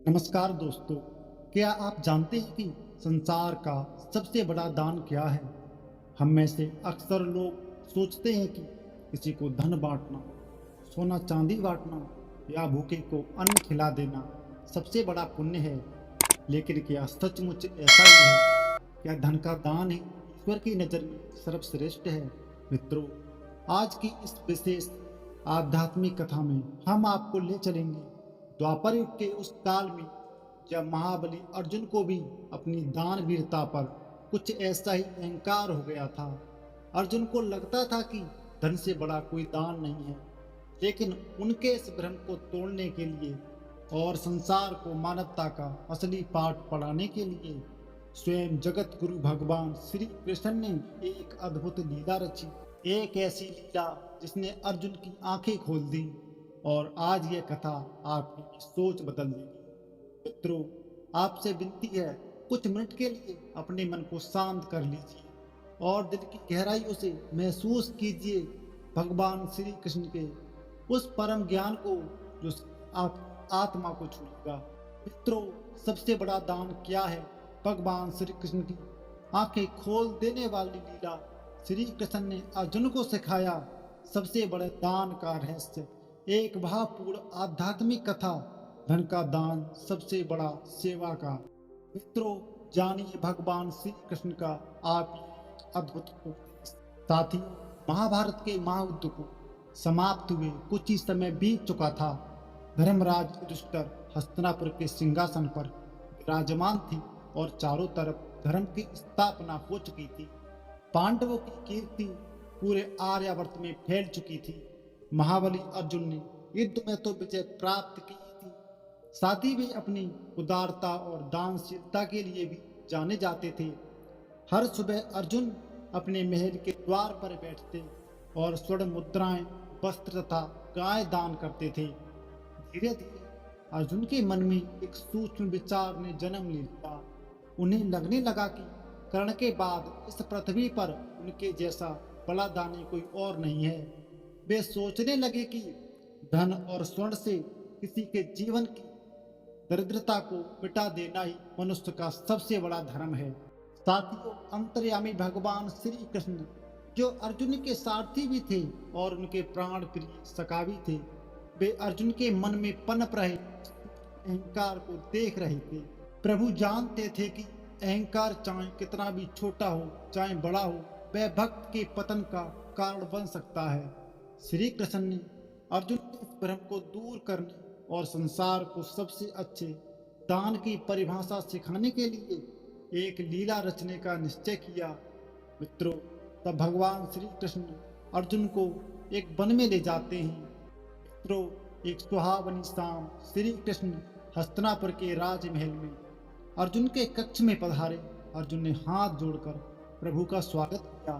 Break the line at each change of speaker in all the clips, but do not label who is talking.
नमस्कार दोस्तों। क्या आप जानते हैं कि संसार का सबसे बड़ा दान क्या है? हम में से अक्सर लोग सोचते हैं कि किसी को धन बांटना, सोना चांदी बांटना या भूखे को अन्न खिला देना सबसे बड़ा पुण्य है। लेकिन क्या सचमुच ऐसा ही है? क्या धन का दान ही ईश्वर की नज़र में सर्वश्रेष्ठ है? मित्रों, आज की इस विशेष आध्यात्मिक कथा में हम आपको ले चलेंगे द्वापर युग के उस काल में जब महाबली अर्जुन को भी अपनी दान वीरता पर कुछ ऐसा ही अहंकार हो गया था। अर्जुन को लगता था कि धन से बड़ा कोई दान नहीं है, लेकिन उनके इस भ्रम को तोड़ने के लिए और संसार को मानवता का असली पाठ पढ़ाने के लिए स्वयं जगत गुरु भगवान श्री कृष्ण ने एक अद्भुत लीला रची। एक ऐसी लीला जिसने अर्जुन की आंखें खोल दी और आज यह कथा आपकी सोच बदल देगी। मित्रों, आपसे विनती है, कुछ मिनट के लिए अपने मन को शांत कर लीजिए और दिल की गहराइयों से महसूस कीजिए भगवान श्री कृष्ण के उस परम ज्ञान को जो आप आत्मा को छूएगा। मित्रों, सबसे बड़ा दान क्या है? भगवान श्री कृष्ण की आंखें खोल देने वाली लीला श्री कृष्ण ने अर्जुन को सिखाया। सबसे बड़े दान का रहस्य, एक भावपूर्ण आध्यात्मिक कथा, धन का दान सबसे बड़ा सेवा का। मित्रों, जानिए भगवान श्री कृष्ण का आप अद्भुत उपदेश। साथियों, महाभारत के महायुद्ध को समाप्त हुए कुछ ही समय बीत चुका था। धर्मराज युधिष्ठिर हस्तिनापुर के सिंहासन पर विराजमान थी और चारों तरफ धर्म की स्थापना हो चुकी थी। पांडवों की कीर्ति पूरे आर्यावर्त में फैल चुकी थी। महाबली अर्जुन ने युद्ध में तो विजय प्राप्त की थी, साथ ही वे अपनी उदारता और दानशीलता के लिए भी जाने जाते थे। हर सुबह अर्जुन अपने महल के द्वार पर बैठते और स्वर्ण मुद्राएं, वस्त्र तथा गाय दान करते थे। धीरे धीरे अर्जुन के मन में एक सूक्ष्म विचार ने जन्म ले लिया। उन्हें लगने लगा कि कर्ण के बाद इस पृथ्वी पर उनके जैसा बड़ा दानी कोई और नहीं है। वे सोचने लगे कि धन और स्वर्ण से किसी के जीवन की दरिद्रता को मिटा देना ही मनुष्य का सबसे बड़ा धर्म है। साथियों, अंतर्यामी भगवान श्री कृष्ण जो अर्जुन के सारथी भी थे और उनके प्राण प्रिय सखा भी थे, वे अर्जुन के मन में पनप रहे अहंकार को देख रहे थे। प्रभु जानते थे कि अहंकार चाहे कितना भी छोटा हो चाहे बड़ा हो, वह भक्त के पतन का कारण बन सकता है। श्री कृष्ण ने अर्जुन के इस भ्रम को दूर करने और संसार को सबसे अच्छे दान की परिभाषा सिखाने के लिए एक लीला रचने का निश्चय किया। मित्रों, तब भगवान श्री कृष्ण अर्जुन को एक वन में ले जाते हैं। मित्रों, एक सुहावनी शाम श्री कृष्ण हस्तिनापुर के राजमहल में अर्जुन के कक्ष में पधारे। अर्जुन ने हाथ जोड़कर प्रभु का स्वागत किया।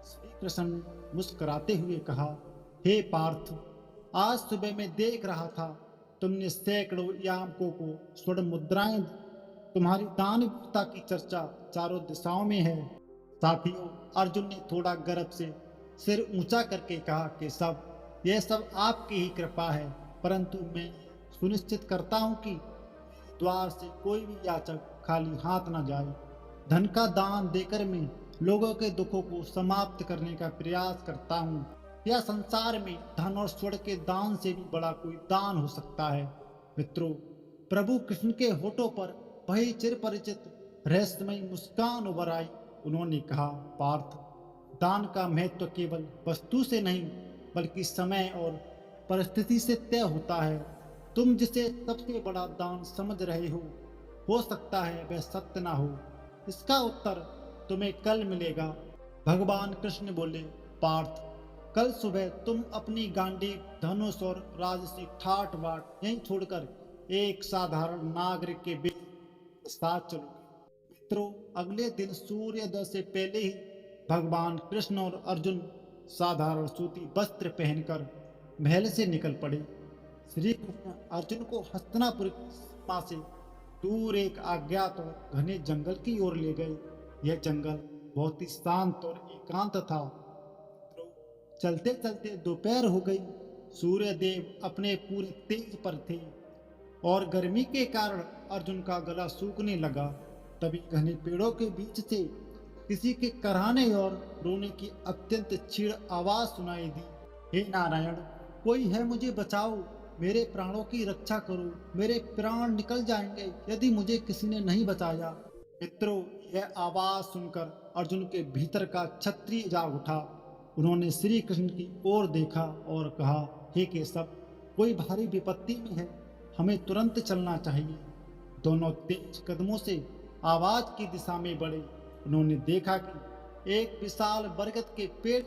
श्री कृष्ण ने मुस्कुराते हुए कहा, हे पार्थ, आज सुबह मैं देख रहा था तुमने सैकड़ों यामकों को स्वर्ण मुद्राएं दी। तुम्हारी दानवीरता की चर्चा चारों दिशाओं में है। साथियों, अर्जुन ने थोड़ा गर्व से सिर ऊंचा करके कहा कि यह सब आपकी ही कृपा है, परंतु मैं सुनिश्चित करता हूं कि द्वार से कोई भी याचक खाली हाथ न जाए। धन का दान देकर मैं लोगों के दुखों को समाप्त करने का प्रयास करता हूँ। यह संसार में धन और स्वर्ण के दान से भी बड़ा कोई दान हो सकता है। मित्रों, प्रभु कृष्ण के होठों पर वही चिर परिचित रहस्यमयी मुस्कान उभर आई। उन्होंने कहा, पार्थ, दान का महत्व केवल वस्तु से नहीं बल्कि समय और परिस्थिति से तय होता है। तुम जिसे सबसे बड़ा दान समझ रहे हो सकता है वह सत्य ना हो। इसका उत्तर तुम्हें कल मिलेगा। भगवान कृष्ण बोले, पार्थ, कल सुबह तुम अपनी गांडीव, धनुष और राजसी ठाट बाट यहीं छोड़कर एक साधारण नागरिक के बीच साथ चलोगे। मित्रों, अगले दिन सूर्योदय से पहले ही भगवान कृष्ण और अर्जुन साधारण सूती वस्त्र पहनकर महल से निकल पड़े। श्री कृष्ण अर्जुन को हस्तिनापुर की सीमा से दूर एक अज्ञात और घने जंगल की ओर ले गए। यह जंगल बहुत ही शांत और एकांत था। चलते चलते दोपहर हो गई। सूर्यदेव अपने पूरे तेज पर थे। और गर्मी के कारण अर्जुन का गला सूखने लगा। तभी घने पेड़ों के बीच से किसी के कराहने और रोने की अत्यंत क्षीण आवाज सुनाई दी। हे नारायण, कोई है, मुझे बचाओ, मेरे प्राणों की रक्षा करो, मेरे प्राण निकल जाएंगे यदि मुझे किसी ने नहीं बचाया। मित्रों, यह आवाज सुनकर अर्जुन के भीतर का क्षत्रिय जाग उठा। उन्होंने श्री कृष्ण की ओर देखा और कहा, हे केशव, कोई भारी विपत्ति में है, हमें तुरंत चलना चाहिए। दोनों तेज कदमों से आवाज की दिशा में बढ़े। उन्होंने देखा कि एक विशाल बरगद के पेड़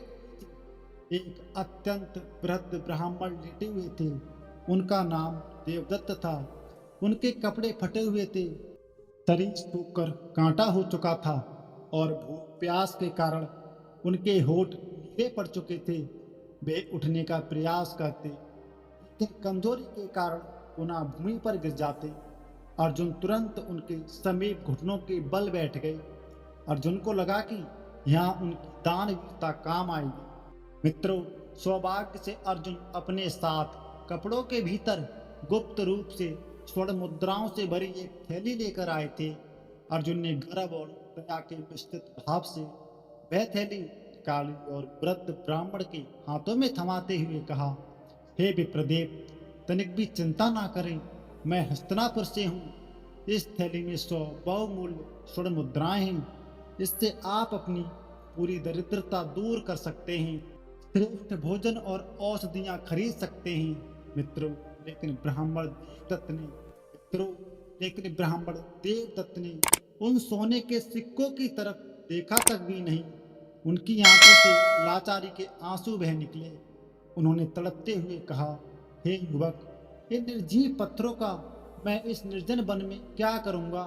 एक अत्यंत वृद्ध ब्राह्मण लेटे हुए थे। उनका नाम देवदत्त था। उनके कपड़े फटे हुए थे, शरीर सूखकर कांटा हो चुका था और भूख प्यास के कारण उनके होठ नीले पड़ चुके थे। वे उठने का प्रयास करते, लेकिन कमजोरी के कारण पुनः भूमि पर गिर जाते। अर्जुन तुरंत उनके समीप घुटनों के बल बैठ गए। अर्जुन को लगा कि यहाँ उनकी दानवीरता काम आएगी। मित्रों, सौभाग्य से अर्जुन अपने साथ कपड़ों के भीतर गुप्त रूप से स्वर्ण मुद्राओं से भरी एक थैली लेकर आए थे। अर्जुन ने गर्व और दया के मिश्रित भाव से वह थैली निकाली और वृद्ध ब्राह्मण के हाथों में थमाते हुए कहा, हे विप्रदेव, तनिक भी चिंता ना करें, मैं हस्तिनापुर से हूँ। इस थैली में 100 बहुमूल्य स्वर्ण मुद्राएं हैं। इससे आप अपनी पूरी दरिद्रता दूर कर सकते हैं, श्रेष्ठ भोजन और औषधियां खरीद सकते हैं। लेकिन ब्राह्मण देवदत्त ने उन सोने के सिक्कों की तरफ देखा तक भी नहीं। उनकी आंखों से लाचारी के आंसू बह निकले। उन्होंने तड़पते हुए कहा, हे युवक, इन निर्जीव पत्थरों का मैं इस निर्जन वन में क्या करूंगा?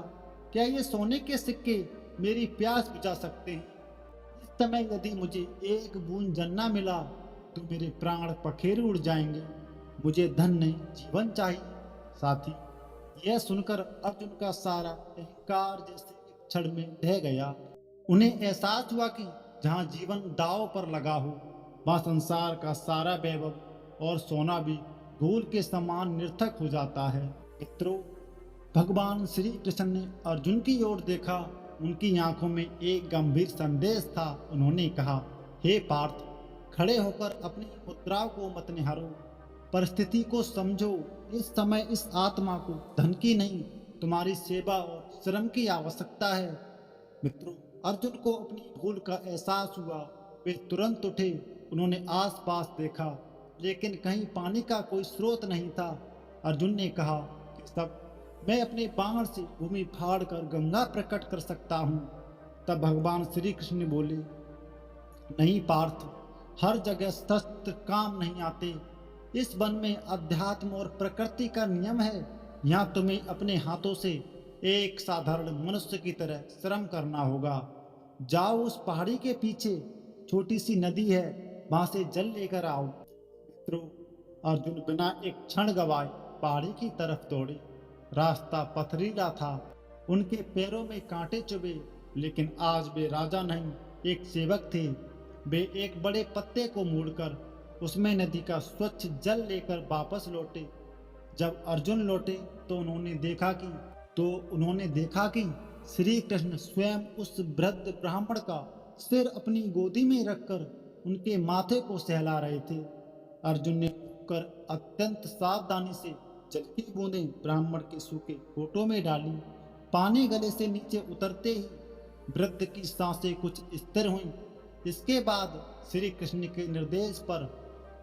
क्या ये सोने के सिक्के मेरी प्यास बुझा सकते हैं? इस समय यदि मुझे एक बूंद जल न मिला तो मेरे प्राण पखेरु उड़ जाएंगे। मुझे धन नहीं, जीवन चाहिए। साथी, यह सुनकर अर्जुन का सारा अहंकार जैसे एक क्षण में ढह गया। उन्हें एहसास हुआ कि जहाँ जीवन दांव पर लगा हो, वहाँ संसार का सारा वैभव और सोना भी धूल के समान निर्थक हो जाता है। मित्रों, भगवान श्री कृष्ण ने अर्जुन की ओर देखा। उनकी आंखों में एक गंभीर संदेश था। उन्होंने कहा, हे पार्थ, खड़े होकर अपनी मुद्राओं को मत निहारो, परिस्थिति को समझो। इस समय इस आत्मा को धन की नहीं, तुम्हारी सेवा और श्रम की आवश्यकता है। मित्रों, अर्जुन को अपनी भूल का एहसास हुआ। वे तुरंत उठे। उन्होंने आसपास देखा, लेकिन कहीं पानी का कोई स्रोत नहीं था। अर्जुन ने कहा कि सब मैं अपने बाण से भूमि फाड़कर गंगा प्रकट कर सकता हूँ। तब भगवान श्री कृष्ण ने बोले, नहीं पार्थ, हर जगह शस्त्र काम नहीं आते। इस वन में अध्यात्म और प्रकृति का नियम है। यहाँ तुम्हें अपने हाथों से एक साधारण मनुष्य की तरह श्रम करना होगा। जाओ, उस पहाड़ी के पीछे छोटी सी नदी है, वहां से जल लेकर आओ। मित्रों, अर्जुन बिना एक क्षण गवाए पहाड़ी की तरफ दौड़े। रास्ता पथरीला था, उनके पैरों में कांटे चुभे, लेकिन आज वे राजा नहीं, एक सेवक थे। वे एक बड़े पत्ते को मोड़कर उसमें नदी का स्वच्छ जल लेकर वापस लौटे। जब अर्जुन लौटे तो उन्होंने देखा कि श्री कृष्ण स्वयं उस वृद्ध ब्राह्मण का सिर अपनी गोदी में रखकर उनके माथे को सहला रहे थे। अर्जुन ने कर अत्यंत सावधानी से जल की बूंदें ब्राह्मण के सूखे होठों में डाली। पानी गले से नीचे उतरते ही वृद्ध की सांसें कुछ स्थिर हुईं। इसके बाद श्री कृष्ण के निर्देश पर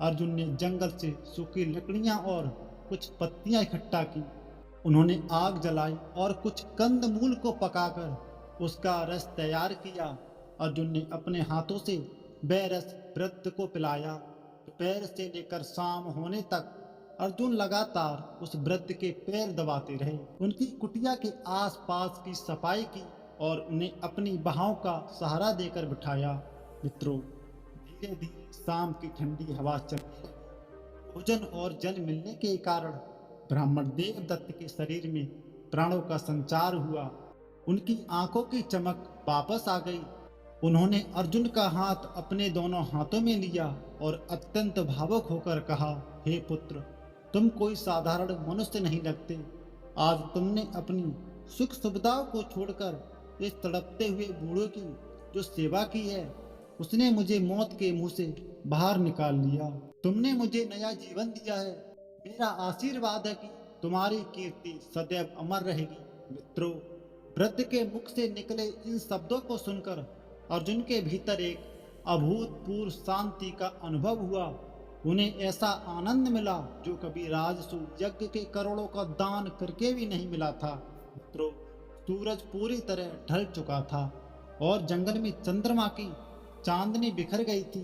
अर्जुन ने जंगल से सूखी लकड़ियां और कुछ पत्तियां इकट्ठा की। उन्होंने आग जलाई और कुछ कंद मूल को पकाकर उसका रस तैयार किया। अर्जुन ने अपने हाथों से वह रस वृद्ध को पिलाया। दोपहर से लेकर शाम होने तक अर्जुन लगातार उस वृद्ध के पैर दबाते रहे, उनकी कुटिया के आसपास की सफाई की और उन्हें अपनी बाहों का सहारा देकर बिठाया। मित्रों, धीरे धीरे शाम की ठंडी हवा चलने लगी। भोजन और जल मिलने के कारण ब्राह्मण देवदत्त के शरीर में प्राणों का संचार हुआ। उनकी आंखों की चमक वापस आ गई। उन्होंने अर्जुन का हाथ अपने दोनों हाथों में लिया और अत्यंत भावुक होकर कहा, हे पुत्र, तुम कोई साधारण मनुष्य नहीं लगते। आज तुमने अपनी सुख सुविधाओं को छोड़कर इस तड़पते हुए बूढ़ों की जो सेवा की है, उसने मुझे मौत के मुंह से बाहर निकाल लिया। तुमने मुझे नया जीवन दिया है। मेरा आशीर्वाद है कि तुम्हारी कीर्ति सदैव अमर रहेगी। मित्रों, वृद्ध के मुख से निकले इन शब्दों को सुनकर अर्जुन के भीतर एक अभूतपूर्व शांति का अनुभव हुआ। उन्हें ऐसा आनंद मिला जो कभी राजसू यज्ञ के करोड़ों का दान करके भी नहीं मिला था। मित्रों, सूरज पूरी तरह ढल चुका था और जंगल में चंद्रमा की चांदनी बिखर गई थी।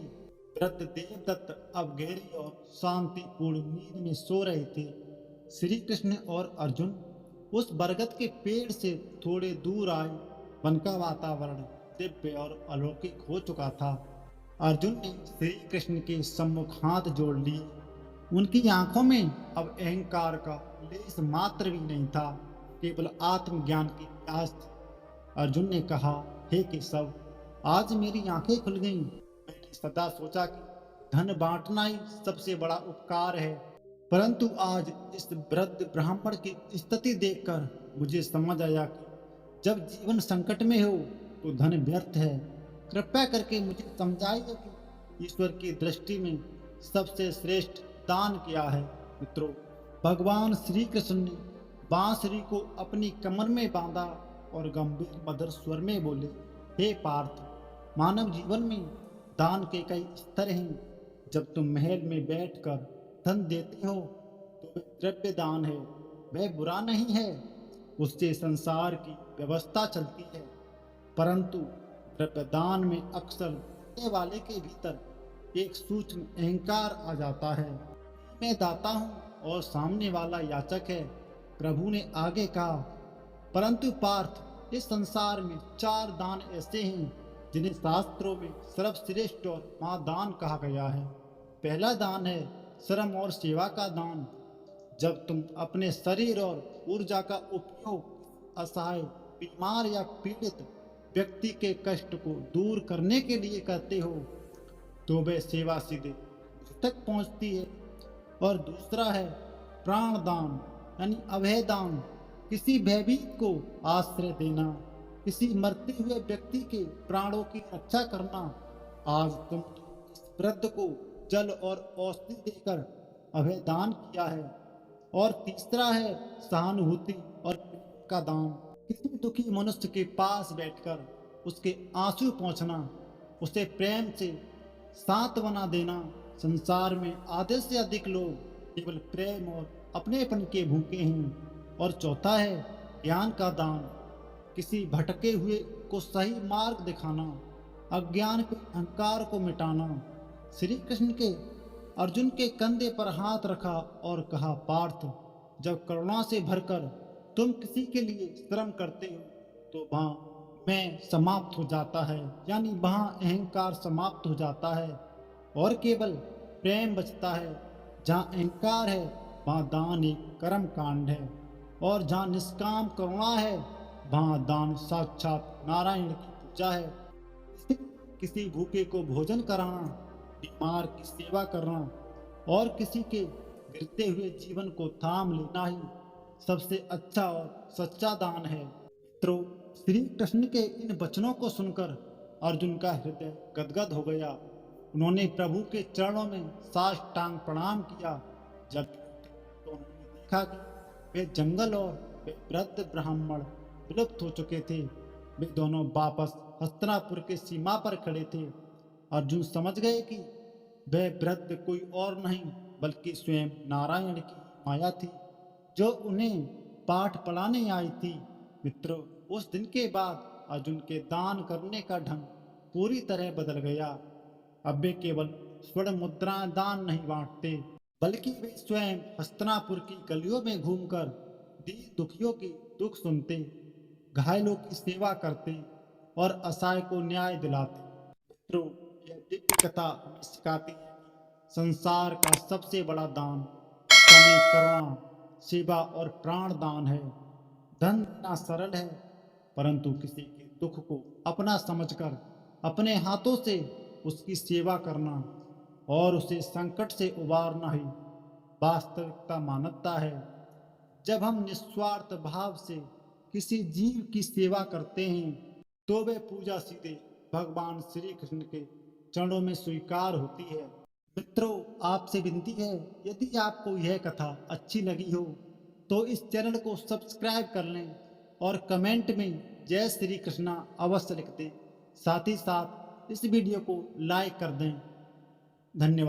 वृद्ध देवदत्त अब गहरी और शांतिपूर्ण नींद में सो रहे थे। श्री कृष्ण और अर्जुन उस बरगद के पेड़ से थोड़े दूर आए। वन का वातावरण दिव्य और अलौकिक हो चुका था। अर्जुन ने श्री कृष्ण के सम्मुख हाथ जोड़ लिए। उनकी आंखों में अब अहंकार का लेश मात्र भी नहीं था, केवल आत्मज्ञान की प्यास थी। अर्जुन ने कहा, हे केशव, आज मेरी आंखें खुल गईं। मैंने सदा सोचा कि धन बांटना ही सबसे बड़ा उपकार है, परंतु आज इस वृद्ध ब्राह्मण की स्थिति देखकर मुझे समझ आया कि जब जीवन संकट में हो तो धन व्यर्थ है। कृपया करके मुझे समझाइए कि ईश्वर की दृष्टि में सबसे श्रेष्ठ दान क्या है। मित्रों, भगवान श्री कृष्ण ने बांसुरी को अपनी कमर में बांधा और गंभीर मधुर स्वर में बोले, हे पार्थ, मानव जीवन में दान के कई स्तर हैं। जब तुम महल में बैठकर धन देते हो तो वह द्रव्य दान है, वह बुरा नहीं है, उससे संसार की व्यवस्था चलती है। परंतु द्रव्य दान में अक्सर देने वाले के भीतर एक सूक्ष्म अहंकार आ जाता है। मैं दाता हूँ और सामने वाला याचक है। प्रभु ने आगे कहा, परंतु पार्थ, इस संसार में 4 दान ऐसे हैं जिन्हें शास्त्रों में सर्वश्रेष्ठ और महादान कहा गया है। पहला दान है श्रम और सेवा का दान। जब तुम अपने शरीर और ऊर्जा का उपयोग असहाय, बीमार या पीड़ित व्यक्ति के कष्ट को दूर करने के लिए करते हो तो वह सेवा सीधे मुझ तक पहुंचती है। और दूसरा है प्राण दान, यानी अभय दान। किसी भयभीत को आश्रय देना, किसी मरते हुए व्यक्ति के प्राणों की रक्षा करना। आज तुम इस वृद्ध को जल और औषधि देकर अभय दान किया है। और तीसरा है सहानुभूति और प्रेम का दान। किसी दुखी मनुष्य के पास बैठकर उसके आंसू पोंछना, उसे प्रेम से सांत्वना देना। संसार में आधे से अधिक लोग केवल प्रेम और अपनेपन के भूखे हैं। और चौथा है ज्ञान का दान। किसी भटके हुए को सही मार्ग दिखाना, अज्ञान के अहंकार को मिटाना। श्री कृष्ण के अर्जुन के कंधे पर हाथ रखा और कहा, पार्थ, जब करुणा से भरकर तुम किसी के लिए श्रम करते हो तो वहाँ मैं समाप्त हो जाता है, यानी वहाँ अहंकार समाप्त हो जाता है और केवल प्रेम बचता है। जहाँ अहंकार है वहाँ दान एक कर्म कांड है, और जहाँ निष्काम करुणा है वहाँ दान साक्षात नारायण की पूजा है। किसी भूखे को भोजन कराना, बीमार की सेवा करना और किसी के गिरते हुए जीवन को थाम लेना ही सबसे अच्छा और सच्चा दान है। मित्रों, श्री कृष्ण के इन वचनों को सुनकर अर्जुन का हृदय गदगद हो गया। उन्होंने प्रभु के चरणों में साष्टांग प्रणाम किया। जब तो उन्होंने देखा कि वे जंगल और वे वृद्ध ब्राह्मण विलुप्त हो चुके थे। वे दोनों वापस हस्तिनापुर के सीमा पर खड़े थे। अर्जुन समझ गए कि वह वृद्ध कोई और नहीं बल्कि स्वयं नारायण की माया थी जो उन्हें पाठ पढ़ाने आई थी। मित्रों, उस दिन के बाद अर्जुन के दान करने का ढंग पूरी तरह बदल गया। अब वे केवल स्वर्ण मुद्रा दान नहीं बांटते, बल्कि वे स्वयं हस्तिनापुर की गलियों में घूमकर दीन दुखियों की दुख सुनते, घायलों की सेवा करते और असहाय को न्याय दिलाते। मित्रों, यह दिव्य कथा हमें सिखाती है कि संसार का सबसे बड़ा दान क्षमा, करुणा, सेवा और प्राण दान है। धन देना सरल है, परंतु किसी के दुख को अपना समझकर अपने हाथों से उसकी सेवा करना और उसे संकट से उबारना ही वास्तविकता मानवता है। जब हम निस्वार्थ भाव से किसी जीव की सेवा करते हैं तो वे पूजा सीधे भगवान श्री कृष्ण के चरणों में स्वीकार होती है। मित्रों, आपसे विनती है, यदि आपको यह कथा अच्छी लगी हो तो इस चैनल को सब्सक्राइब कर लें और कमेंट में जय श्री कृष्णा अवश्य लिख दें। साथ ही साथ इस वीडियो को लाइक कर दें। धन्यवाद।